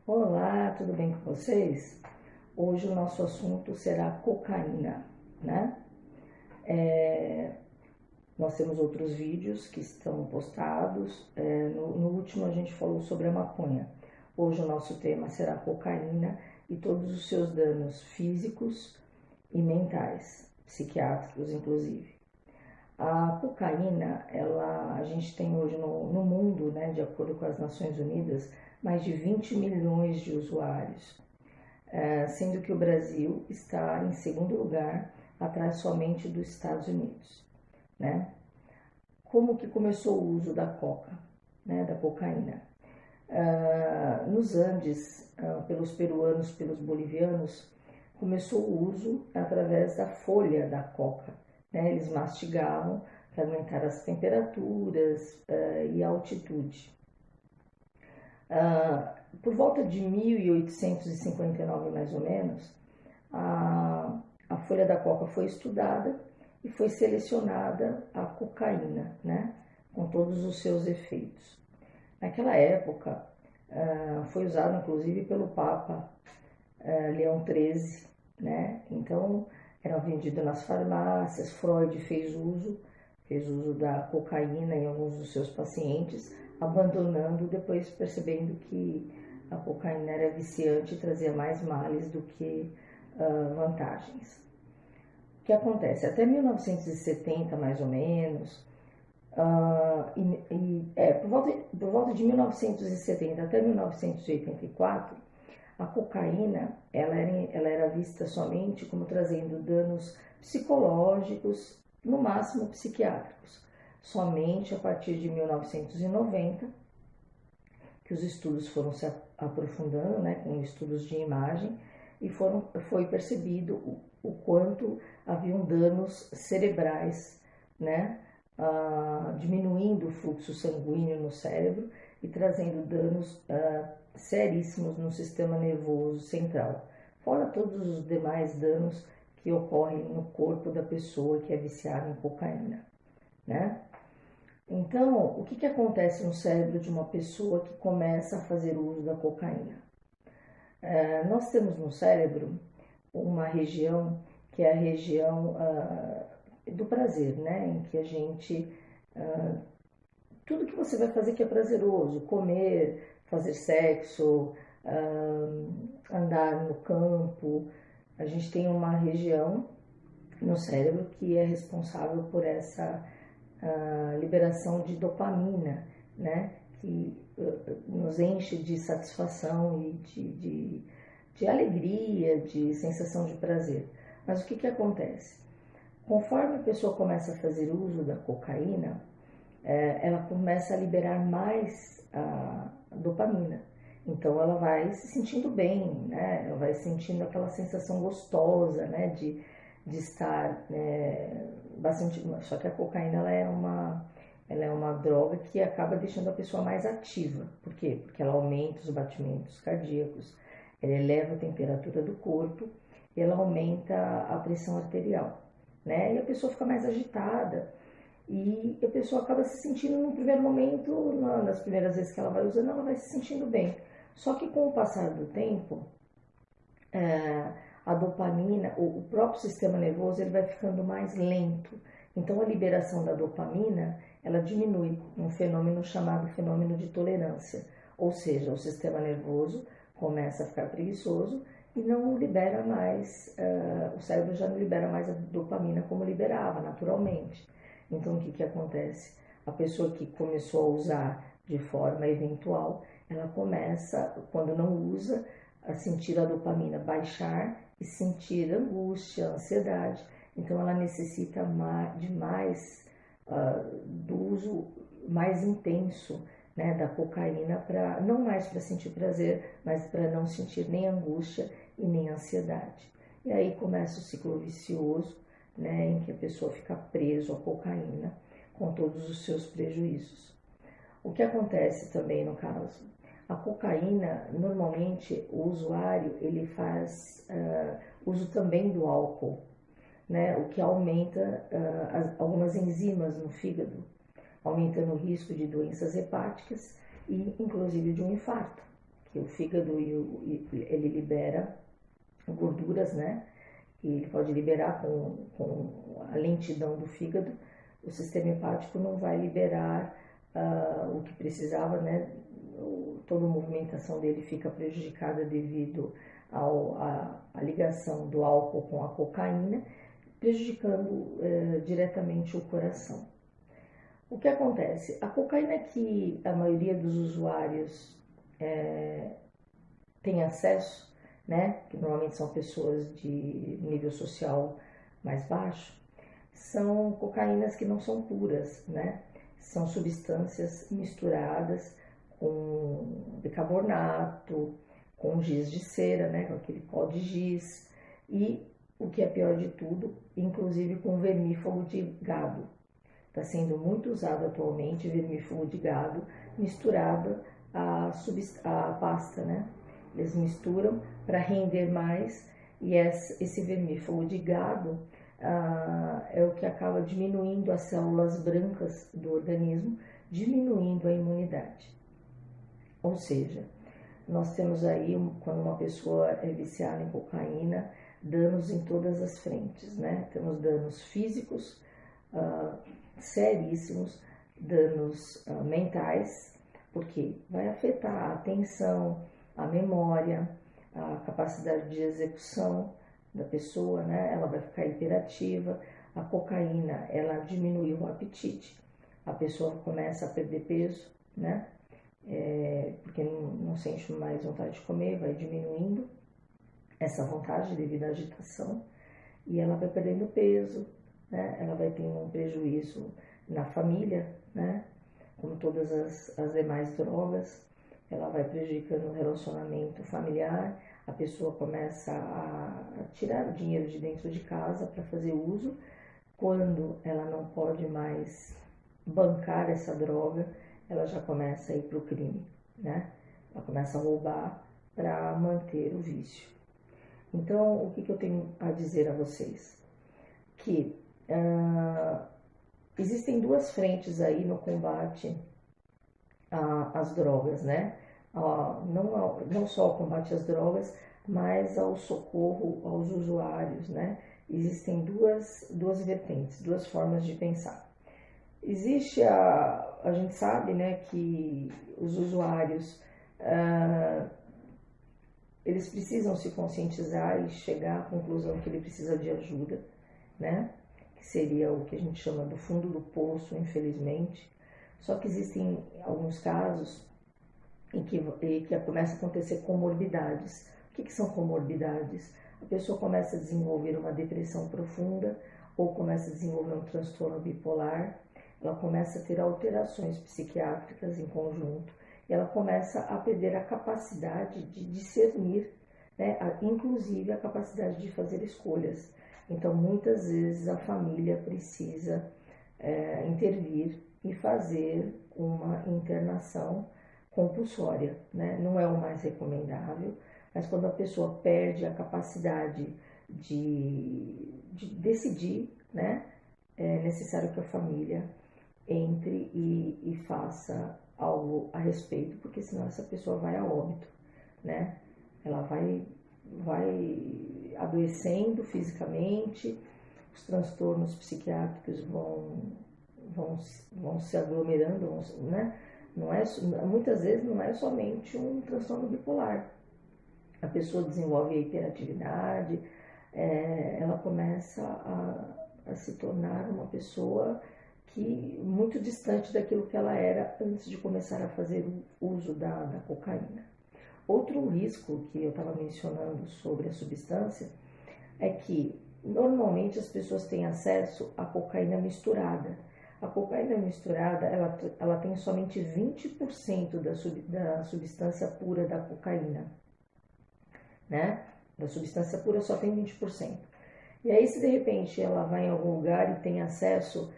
Olá, tudo bem com vocês? Hoje o nosso assunto será cocaína, né? Nós temos outros vídeos que estão postados. No último a gente falou sobre a maconha. Hoje o nosso tema será cocaína e todos os seus danos físicos e mentais, psiquiátricos inclusive. A cocaína, a gente tem hoje no mundo, né, de acordo com as Nações Unidas, mais de 20 milhões de usuários, sendo que o Brasil está em segundo lugar, atrás somente dos Estados Unidos, né? Como que começou o uso da coca, né, da cocaína? Nos Andes, pelos peruanos, pelos bolivianos, começou o uso através da folha da coca, né? Eles mastigavam para aumentar as temperaturas e a altitude. Por volta de 1859, mais ou menos, a folha da coca foi estudada e foi selecionada a cocaína, né, com todos os seus efeitos. Naquela época, foi usado inclusive pelo Papa Leão XIII, né? Então, era vendido nas farmácias. Freud fez uso da cocaína em alguns dos seus pacientes, abandonando, depois percebendo que a cocaína era viciante e trazia mais males do que vantagens. O que acontece? Até 1970, mais ou menos, por volta de 1970 até 1984, a cocaína ela era vista somente como trazendo danos psicológicos, no máximo psiquiátricos. Somente a partir de 1990, que os estudos foram se aprofundando, né, com estudos de imagem, e foi percebido o quanto haviam danos cerebrais, né, diminuindo o fluxo sanguíneo no cérebro e trazendo danos seríssimos no sistema nervoso central, fora todos os demais danos que ocorrem no corpo da pessoa que é viciada em cocaína, né? Então, o que acontece no cérebro de uma pessoa que começa a fazer uso da cocaína? Nós temos no cérebro uma região que é a região do prazer, né? Em que a gente... tudo que você vai fazer que é prazeroso, comer, fazer sexo, andar no campo, a gente tem uma região no cérebro que é responsável por essa liberação de dopamina, né? Que nos enche de satisfação e de alegria, de sensação de prazer. Mas o que acontece? Conforme a pessoa começa a fazer uso da cocaína, ela começa a liberar mais a dopamina. Então ela vai se sentindo bem, né? Ela vai sentindo aquela sensação gostosa, né? De estar bastante... Só que a cocaína ela é uma droga que acaba deixando a pessoa mais ativa. Por quê? Porque ela aumenta os batimentos cardíacos, ela eleva a temperatura do corpo e ela aumenta a pressão arterial, né? E a pessoa fica mais agitada. E a pessoa acaba se sentindo, no primeiro momento, nas primeiras vezes que ela vai usando, ela vai se sentindo bem. Só que com o passar do tempo, a dopamina, o próprio sistema nervoso, ele vai ficando mais lento. Então a liberação da dopamina, ela diminui, um fenômeno chamado fenômeno de tolerância. Ou seja, o sistema nervoso começa a ficar preguiçoso e não libera mais, o cérebro já não libera mais a dopamina como liberava naturalmente. Então, o que acontece? A pessoa que começou a usar de forma eventual, ela começa, quando não usa, a sentir a dopamina baixar e sentir angústia, ansiedade. Então, ela necessita do uso mais intenso, né, da cocaína, não mais para sentir prazer, mas para não sentir nem angústia e nem ansiedade. E aí começa o ciclo vicioso, né, em que a pessoa fica preso à cocaína com todos os seus prejuízos. O que acontece também no caso? A cocaína, normalmente, o usuário ele faz uso também do álcool, né, o que aumenta algumas enzimas no fígado, aumentando o risco de doenças hepáticas e inclusive de um infarto, que o fígado ele libera gorduras, né? E ele pode liberar com a lentidão do fígado, o sistema hepático não vai liberar o que precisava, né? Toda a movimentação dele fica prejudicada devido à ligação do álcool com a cocaína, prejudicando diretamente o coração. O que acontece? A cocaína que a maioria dos usuários tem acesso, né, que normalmente são pessoas de nível social mais baixo, são cocaínas que não são puras, né? São substâncias misturadas com bicarbonato, com giz de cera, né, com aquele pó de giz, e o que é pior de tudo, inclusive com vermífugo de gado. Está sendo muito usado atualmente vermífugo de gado misturado à pasta, né? Eles misturam para render mais e esse vermífugo de gado é o que acaba diminuindo as células brancas do organismo, diminuindo a imunidade. Ou seja, nós temos aí, quando uma pessoa é viciada em cocaína, danos em todas as frentes, né? Temos danos físicos seríssimos, danos mentais, porque vai afetar a atenção, a memória, a capacidade de execução da pessoa, né? Ela vai ficar hiperativa. A cocaína, ela diminui o apetite, a pessoa começa a perder peso, né? Porque não sente mais vontade de comer, vai diminuindo essa vontade devido à agitação e ela vai perdendo peso, né? Ela vai tendo um prejuízo na família, né? Como todas as demais drogas, ela vai prejudicando o relacionamento familiar, a pessoa começa a tirar o dinheiro de dentro de casa para fazer uso, quando ela não pode mais bancar essa droga, ela já começa a ir para o crime, né? Ela começa a roubar para manter o vício. Então, o que eu tenho a dizer a vocês? Que existem duas frentes aí no combate às drogas, né? Não só ao combate às drogas, mas ao socorro aos usuários, né? Existem duas vertentes, duas formas de pensar. Existe a gente sabe, né, que os usuários eles precisam se conscientizar e chegar à conclusão que ele precisa de ajuda, né? Que seria o que a gente chama do fundo do poço, infelizmente. Só que existem alguns casos em que começa a acontecer comorbidades. O que são comorbidades? A pessoa começa a desenvolver uma depressão profunda ou começa a desenvolver um transtorno bipolar, ela começa a ter alterações psiquiátricas em conjunto, e ela começa a perder a capacidade de discernir, né? Inclusive a capacidade de fazer escolhas. Então, muitas vezes a família precisa intervir e fazer uma internação compulsória, né? Não é o mais recomendável, mas quando a pessoa perde a capacidade de decidir, né? É necessário que a família entre e faça algo a respeito, porque senão essa pessoa vai a óbito, né? Ela vai adoecendo fisicamente, os transtornos psiquiátricos vão se aglomerando, né? Muitas vezes não é somente um transtorno bipolar. A pessoa desenvolve a hiperatividade, ela começa a se tornar uma pessoa muito distante daquilo que ela era antes de começar a fazer o uso da cocaína. Outro risco que eu estava mencionando sobre a substância é que normalmente as pessoas têm acesso à cocaína misturada. A cocaína misturada, ela tem somente 20% da substância pura da cocaína, né? Da substância pura só tem 20%. E aí, se de repente ela vai em algum lugar e tem acesso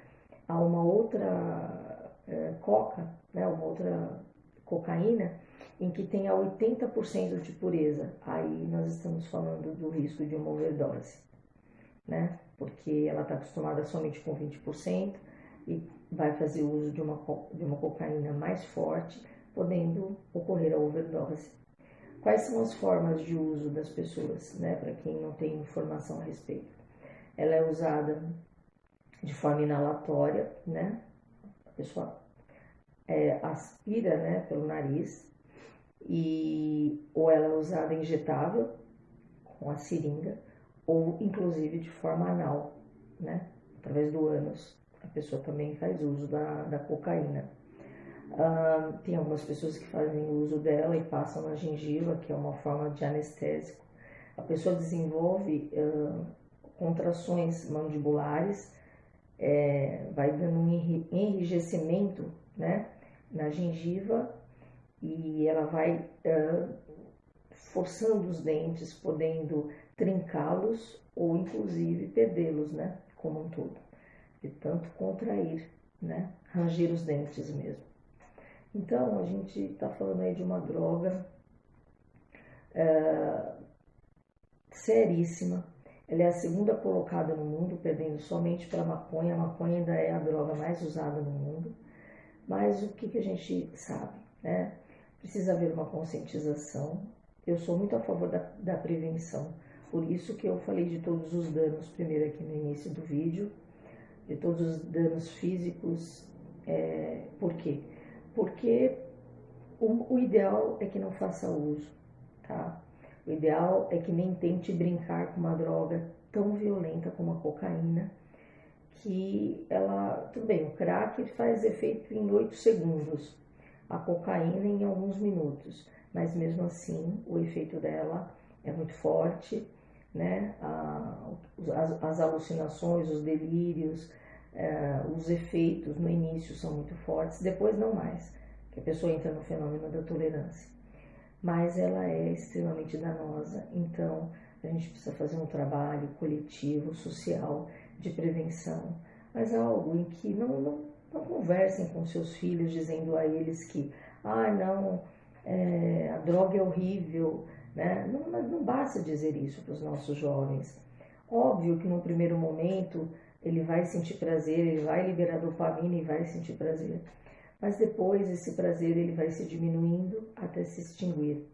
a uma outra coca, né? Uma outra cocaína, em que tenha 80% de pureza, aí nós estamos falando do risco de uma overdose, né? Porque ela está acostumada somente com 20%, e vai fazer uso de uma cocaína mais forte, podendo ocorrer a overdose. Quais são as formas de uso das pessoas, né, para quem não tem informação a respeito? Ela é usada de forma inalatória, né, a pessoa aspira, né, pelo nariz, ou ela é usada injetável, com a seringa, ou inclusive de forma anal, né, através do ânus. A pessoa também faz uso da cocaína. Tem algumas pessoas que fazem uso dela e passam na gengiva, que é uma forma de anestésico. A pessoa desenvolve contrações mandibulares, vai dando um enrijecimento, né, na gengiva, e ela vai forçando os dentes, podendo trincá-los ou inclusive perdê-los, né, como um todo, de tanto contrair, né, ranger os dentes mesmo. Então, a gente está falando aí de uma droga seríssima. Ela é a segunda colocada no mundo, perdendo somente para a maconha. A maconha ainda é a droga mais usada no mundo. Mas o que a gente sabe, né? Precisa haver uma conscientização. Eu sou muito a favor da prevenção. Por isso que eu falei de todos os danos, primeiro aqui no início do vídeo, de todos os danos físicos. Por quê? Porque o ideal é que não faça uso, tá? O ideal é que nem tente brincar com uma droga tão violenta como a cocaína, que ela, tudo bem, o crack faz efeito em 8 segundos, a cocaína em alguns minutos, mas mesmo assim o efeito dela é muito forte, né? As alucinações, os delírios, os efeitos no início são muito fortes, depois não mais, que a pessoa entra no fenômeno da tolerância. Mas ela é extremamente danosa, então a gente precisa fazer um trabalho coletivo, social, de prevenção, mas algo em que não conversem com seus filhos dizendo a eles que, não, a droga é horrível, né? Não basta dizer isso para os nossos jovens. Óbvio que no primeiro momento ele vai sentir prazer, ele vai liberar dopamina e vai sentir prazer. Mas depois esse prazer ele vai se diminuindo até se extinguir.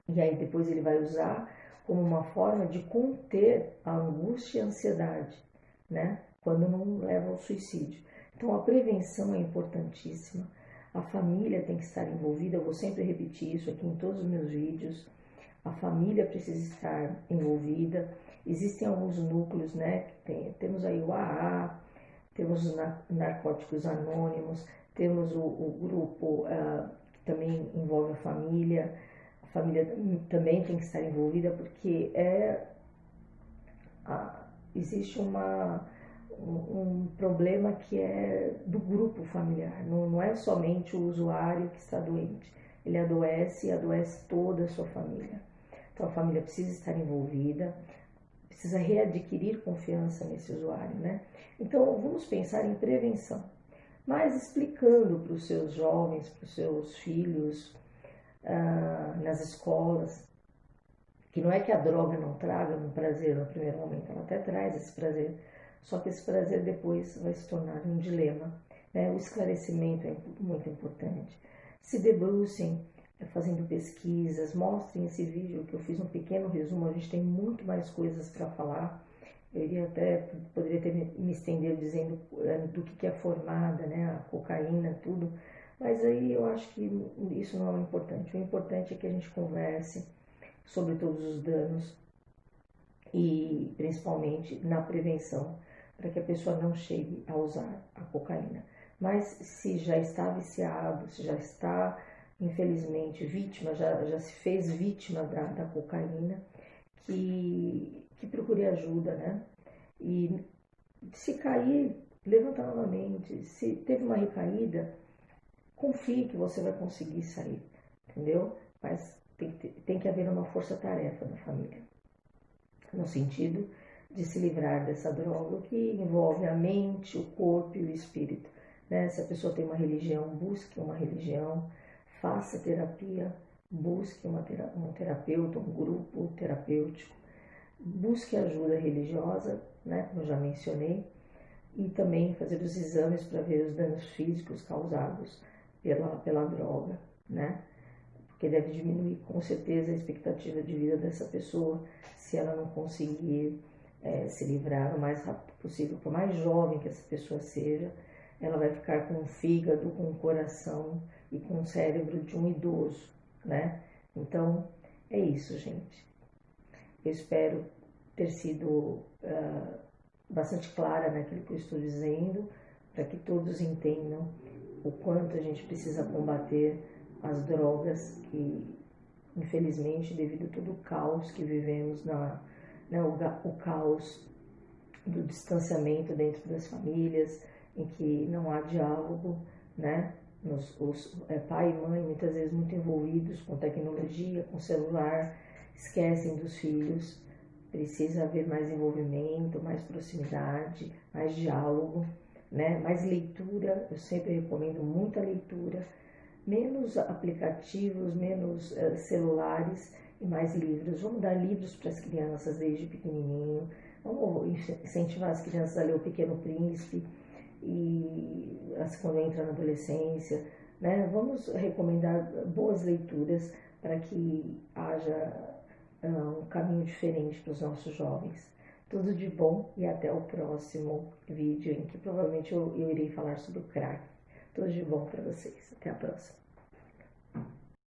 E aí depois ele vai usar como uma forma de conter a angústia e a ansiedade, né? Quando não leva ao suicídio. Então a prevenção é importantíssima. A família tem que estar envolvida, eu vou sempre repetir isso aqui em todos os meus vídeos. A família precisa estar envolvida. Existem alguns núcleos, né? Temos aí o AA, temos os Narcóticos Anônimos, temos o grupo que também envolve a família também tem que estar envolvida, porque existe um problema que é do grupo familiar, não é somente o usuário que está doente, ele adoece e adoece toda a sua família. Então a família precisa estar envolvida, precisa readquirir confiança nesse usuário, né? Então vamos pensar em prevenção, mas explicando para os seus jovens, para os seus filhos, nas escolas, que não é que a droga não traga um prazer no primeiro momento, ela até traz esse prazer, só que esse prazer depois vai se tornar um dilema, né? O esclarecimento é muito importante. Se debrucem fazendo pesquisas, mostrem esse vídeo que eu fiz um pequeno resumo, a gente tem muito mais coisas para falar. Eu poderia ter me estender dizendo do que é formada, né, a cocaína, tudo, mas aí eu acho que isso não é o importante. O importante é que a gente converse sobre todos os danos e principalmente na prevenção, para que a pessoa não chegue a usar a cocaína. Mas se já está viciado, se já está, infelizmente, vítima, já se fez vítima da cocaína, que procure ajuda, né? E se cair, levanta novamente. Se teve uma recaída, confie que você vai conseguir sair, entendeu? Mas tem que haver uma força-tarefa na família, no sentido de se livrar dessa droga que envolve a mente, o corpo e o espírito, né? Se a pessoa tem uma religião, busque uma religião, faça terapia, busque um terapeuta, um grupo terapêutico, busque ajuda religiosa, né, como eu já mencionei, e também fazer os exames para ver os danos físicos causados pela droga, né? porque deve diminuir com certeza a expectativa de vida dessa pessoa se ela não conseguir se livrar o mais rápido possível. Por mais jovem que essa pessoa seja, ela vai ficar com o fígado, com o coração e com o cérebro de um idoso, né? Então, é isso, gente. Eu espero ter sido bastante clara naquilo que eu estou dizendo, para que todos entendam o quanto a gente precisa combater as drogas que, infelizmente, devido a todo o caos que vivemos, o caos do distanciamento dentro das famílias, em que não há diálogo, né? Pai e mãe muitas vezes muito envolvidos com tecnologia, com celular, esquecem dos filhos. Precisa haver mais envolvimento, mais proximidade, mais diálogo, né? Mais leitura. Eu sempre recomendo muita leitura, menos aplicativos, menos celulares e mais livros. Vamos dar livros para as crianças desde pequenininho. Vamos incentivar as crianças a ler O Pequeno Príncipe e quando entra na adolescência, né? Vamos recomendar boas leituras para que haja um caminho diferente para os nossos jovens. Tudo de bom e até o próximo vídeo, em que provavelmente eu irei falar sobre o crack. Tudo de bom para vocês. Até a próxima.